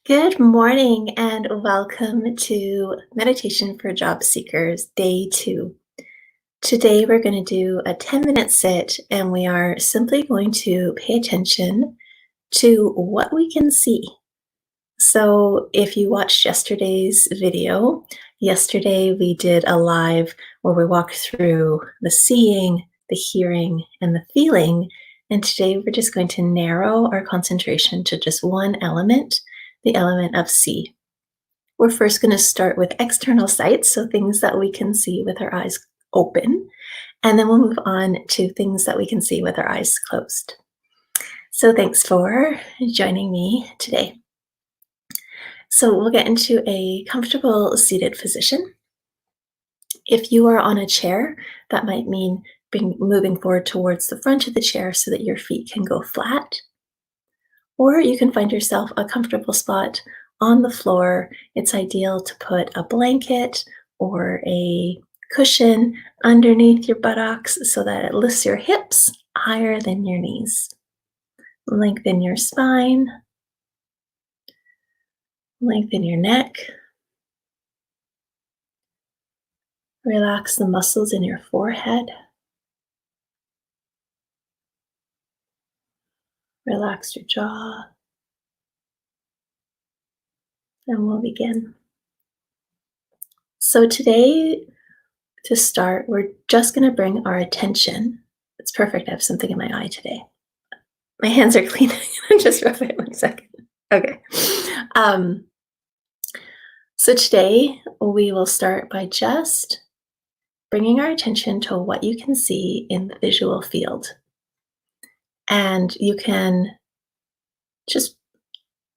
Good morning and welcome to Meditation for Job Seekers, Day 2. Today we're going to do a 10-minute sit and we are simply going to pay attention to what we can see. So if you watched yesterday's video, yesterday we did a live where we walked through the seeing, the hearing, and the feeling. And today we're just going to narrow our concentration to just one element, the element of see. We're first going to start with external sights, so things that we can see with our eyes open, and then we'll move on to things that we can see with our eyes closed. So thanks for joining me today. So we'll get into a comfortable seated position. If you are on a chair, that might mean moving forward towards the front of the chair so that your feet can go flat. Or you can find yourself a comfortable spot on the floor. It's ideal to put a blanket or a cushion underneath your buttocks so that it lifts your hips higher than your knees. Lengthen your spine, lengthen your neck, relax the muscles in your forehead, relax your jaw, and we'll begin. So today, to start, we're just going to bring our attention. It's perfect. I have something in my eye today. My hands are clean. Just rub it 1 second. Okay. So today we will start by just bringing our attention to what you can see in the visual field. And you can just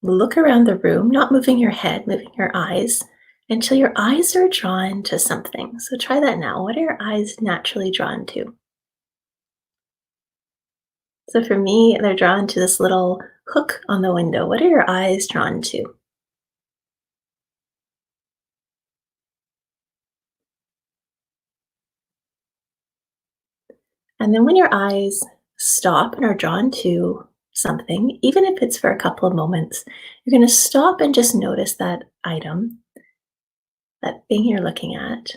look around the room, not moving your head, moving your eyes, until your eyes are drawn to something. So try that now. What are your eyes naturally drawn to? So for me, they're drawn to this little hook on the window. What are your eyes drawn to? And then when your eyes stop and are drawn to something, even if it's for a couple of moments, you're going to stop and just notice that item, that thing you're looking at,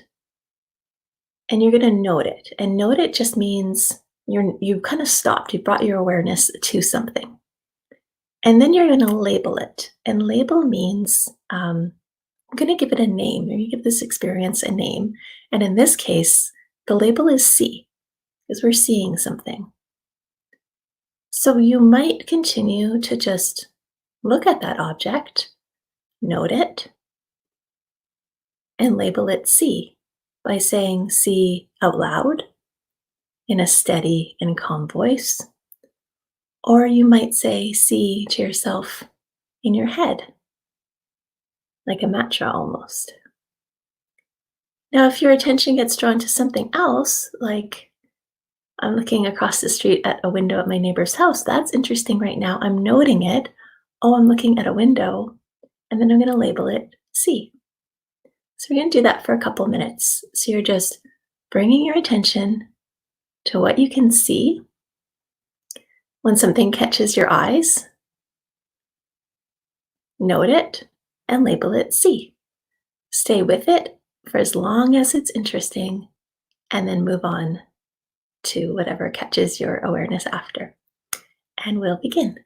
and you're going to note it. And note it just means you've kind of stopped. You brought your awareness to something. And then you're going to label it. And label means I'm going to give it a name. You're going to give this experience a name. And in this case, the label is see, because we're seeing something. So you might continue to just look at that object, note it, and label it see by saying see out loud in a steady and calm voice. Or you might say see to yourself in your head, like a mantra almost. Now, if your attention gets drawn to something else, like I'm looking across the street at a window at my neighbor's house, that's interesting right now. I'm noting it. Oh, I'm looking at a window, and then I'm going to label it see. So we're going to do that for a couple minutes. So you're just bringing your attention to what you can see. When something catches your eyes, note it and label it see. Stay with it for as long as it's interesting, and then move on to whatever catches your awareness after. And we'll begin.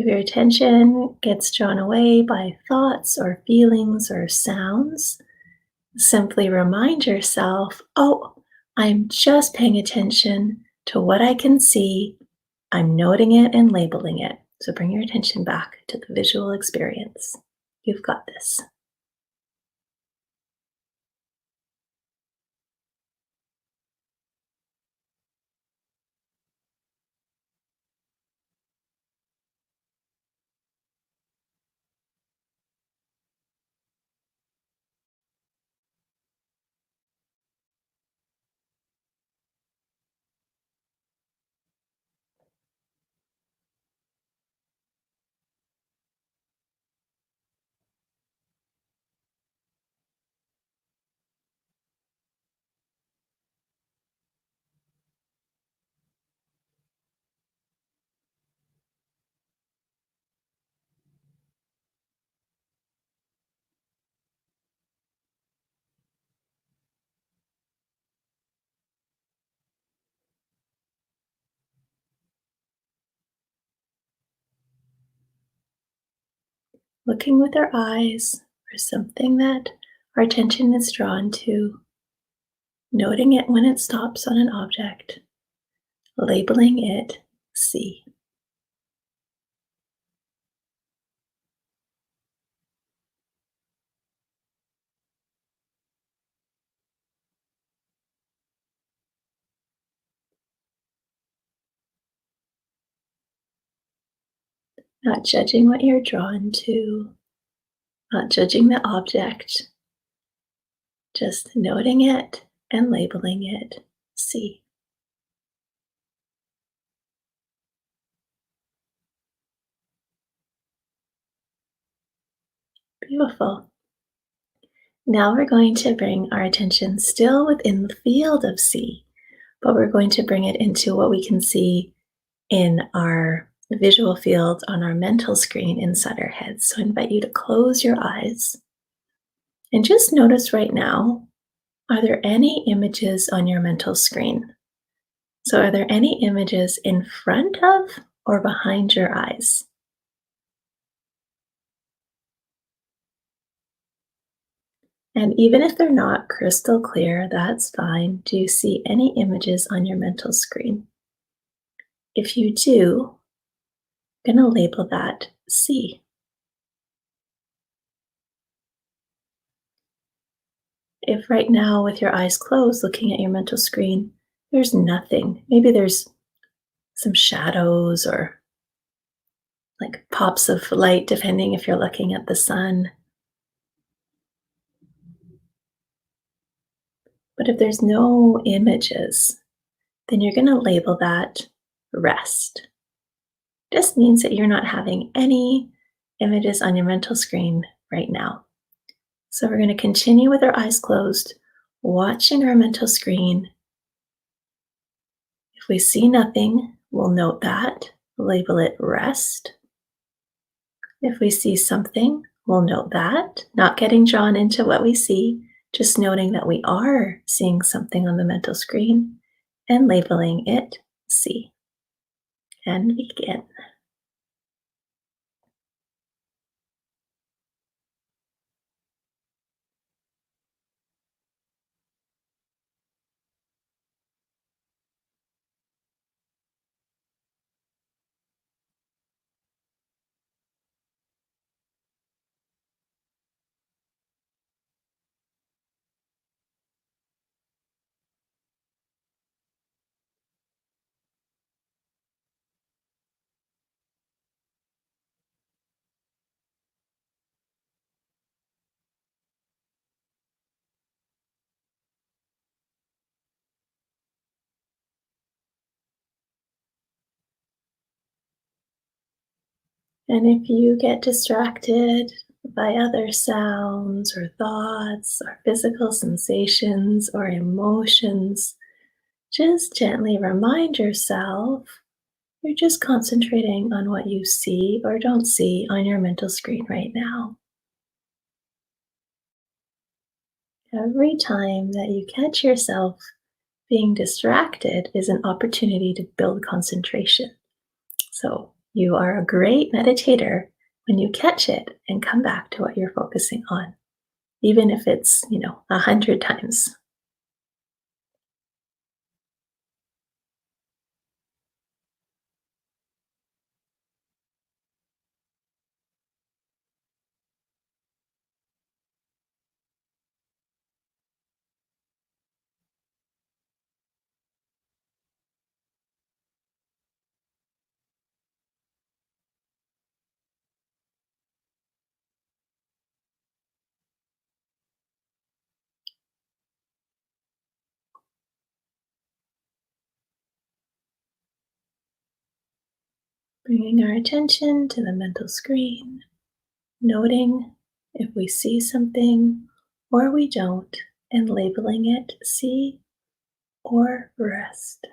If your attention gets drawn away by thoughts or feelings or sounds, simply remind yourself, oh, I'm just paying attention to what I can see. I'm noting it and labeling it. So bring your attention back to the visual experience. You've got this. looking with our eyes for something that our attention is drawn to, noting it when it stops on an object, labeling it see. Not judging what you're drawn to, not judging the object, just noting it and labeling it see. Beautiful. Now we're going to bring our attention still within the field of see, but we're going to bring it into what we can see in our visual field on our mental screen inside our heads. So I invite you to close your eyes and just notice right now, are there any images on your mental screen? So are there any images in front of or behind your eyes? And even if they're not crystal clear, that's fine. Do you see any images on your mental screen? If you do, I'm going to label that see. If right now, with your eyes closed, looking at your mental screen, there's nothing, maybe there's some shadows or like pops of light, depending if you're looking at the sun. But if there's no images, then you're going to label that rest. Just means that you're not having any images on your mental screen right now. So we're going to continue with our eyes closed, watching our mental screen. If we see nothing, we'll note that, label it rest. If we see something, we'll note that, not getting drawn into what we see, just noting that we are seeing something on the mental screen and labeling it see. And begin. And if you get distracted by other sounds or thoughts or physical sensations or emotions, just gently remind yourself you're just concentrating on what you see or don't see on your mental screen right now. Every time that you catch yourself being distracted is an opportunity to build concentration. So you are a great meditator when you catch it and come back to what you're focusing on, even if it's, 100 times. Bringing our attention to the mental screen, noting if we see something or we don't, and labeling it see or rest.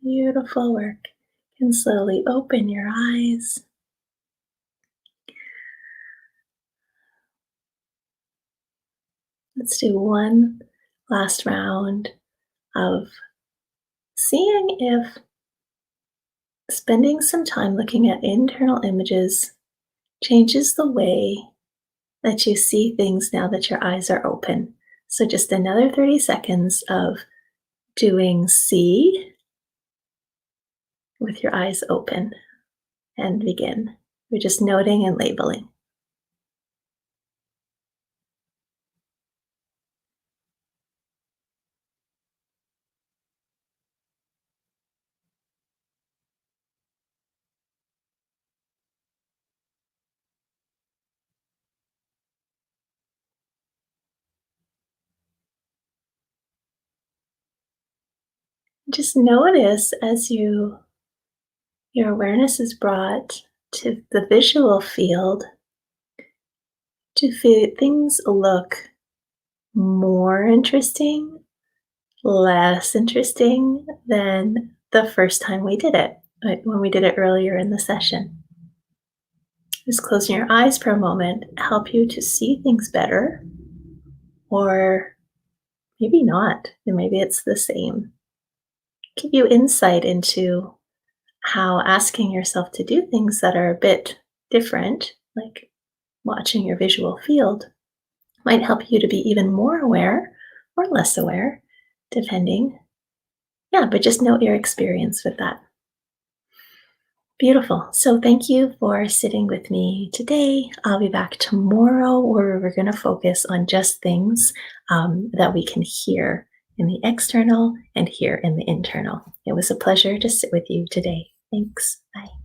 Beautiful work. You can slowly open your eyes. Let's do one last round of seeing if spending some time looking at internal images changes the way that you see things now that your eyes are open. So, just another 30 seconds of doing see with your eyes open and begin. We're just noting and labeling. Just notice as your awareness is brought to the visual field, do things look more interesting, less interesting than the first time we did it, like when we did it earlier in the session? Just closing your eyes for a moment help you to see things better, or maybe not, and maybe it's the same. Give you insight into how asking yourself to do things that are a bit different, like watching your visual field, might help you to be even more aware or less aware, depending. Yeah, but just note your experience with that. Beautiful. So, thank you for sitting with me today. I'll be back tomorrow where we're going to focus on just things that we can hear in the external and hear in the internal. It was a pleasure to sit with you today. Thanks. Bye.